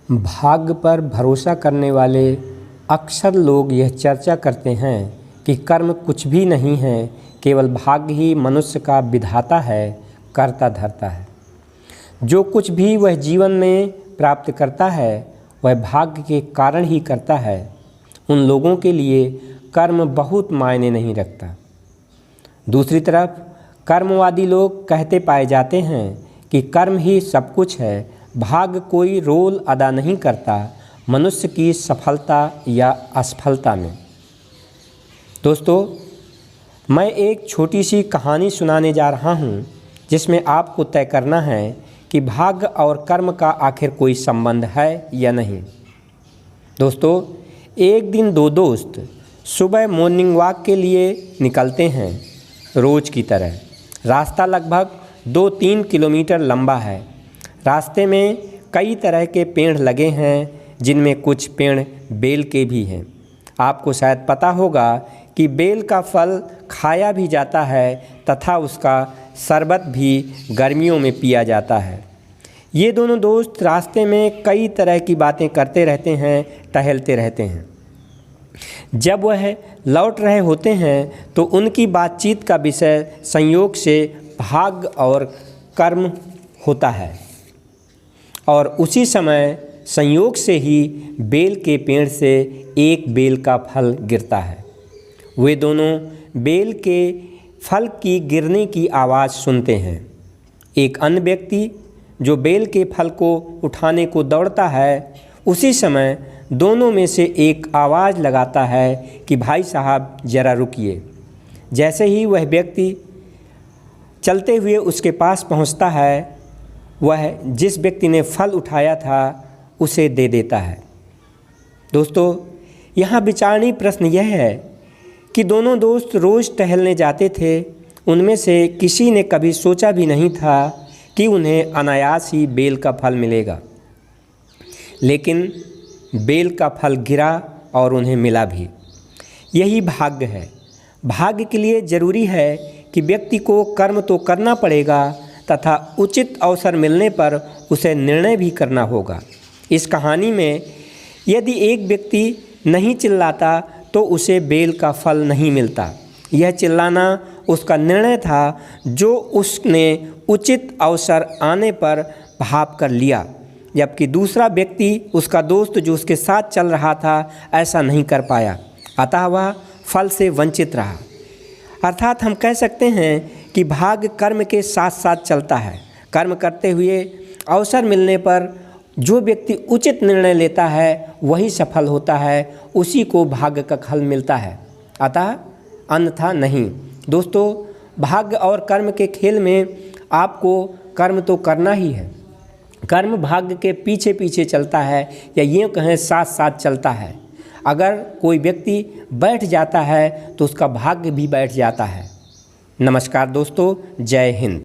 भाग्य पर भरोसा करने वाले अक्सर लोग यह चर्चा करते हैं कि कर्म कुछ भी नहीं है, केवल भाग्य ही मनुष्य का विधाता है, करता धरता है। जो कुछ भी वह जीवन में प्राप्त करता है वह भाग्य के कारण ही करता है। उन लोगों के लिए कर्म बहुत मायने नहीं रखता। दूसरी तरफ कर्मवादी लोग कहते पाए जाते हैं कि कर्म ही सब कुछ है, भाग्य कोई रोल अदा नहीं करता मनुष्य की सफलता या असफलता में। दोस्तों, मैं एक छोटी सी कहानी सुनाने जा रहा हूँ जिसमें आपको तय करना है कि भाग्य और कर्म का आखिर कोई संबंध है या नहीं। दोस्तों, एक दिन दो दोस्त सुबह मॉर्निंग वॉक के लिए निकलते हैं। रोज़ की तरह रास्ता लगभग 2-3 किलोमीटर लंबा है। रास्ते में कई तरह के पेड़ लगे हैं, जिनमें कुछ पेड़ बेल के भी हैं। आपको शायद पता होगा कि बेल का फल खाया भी जाता है तथा उसका शरबत भी गर्मियों में पिया जाता है। ये दोनों दोस्त रास्ते में कई तरह की बातें करते रहते हैं, टहलते रहते हैं। जब वह लौट रहे होते हैं तो उनकी बातचीत का विषय संयोग से भाग्य और कर्म होता है और उसी समय संयोग से ही बेल के पेड़ से एक बेल का फल गिरता है। वे दोनों बेल के फल की गिरने की आवाज़ सुनते हैं। एक अन्य व्यक्ति जो बेल के फल को उठाने को दौड़ता है, उसी समय दोनों में से एक आवाज़ लगाता है कि भाई साहब ज़रा रुकिए। जैसे ही वह व्यक्ति चलते हुए उसके पास पहुंचता है, वह जिस व्यक्ति ने फल उठाया था उसे दे देता है। दोस्तों, यहाँ विचारणीय प्रश्न यह है कि दोनों दोस्त रोज़ टहलने जाते थे। उनमें से किसी ने कभी सोचा भी नहीं था कि उन्हें अनायास ही बेल का फल मिलेगा, लेकिन बेल का फल गिरा और उन्हें मिला भी। यही भाग्य है। भाग्य के लिए ज़रूरी है कि व्यक्ति को कर्म तो करना पड़ेगा तथा उचित अवसर मिलने पर उसे निर्णय भी करना होगा। इस कहानी में यदि एक व्यक्ति नहीं चिल्लाता तो उसे बेल का फल नहीं मिलता। यह चिल्लाना उसका निर्णय था जो उसने उचित अवसर आने पर भाप कर लिया, जबकि दूसरा व्यक्ति, उसका दोस्त जो उसके साथ चल रहा था, ऐसा नहीं कर पाया, अतः वह फल से वंचित रहा। अर्थात हम कह सकते हैं कि भाग्य कर्म के साथ साथ चलता है। कर्म करते हुए अवसर मिलने पर जो व्यक्ति उचित निर्णय लेता है वही सफल होता है, उसी को भाग्य का फल मिलता है, अतः अन्यथा नहीं। दोस्तों, भाग्य और कर्म के खेल में आपको कर्म तो करना ही है। कर्म भाग्य के पीछे पीछे चलता है, या यूँ कहें साथ साथ चलता है। अगर कोई व्यक्ति बैठ जाता है तो उसका भाग्य भी बैठ जाता है। नमस्कार दोस्तों, जय हिंद।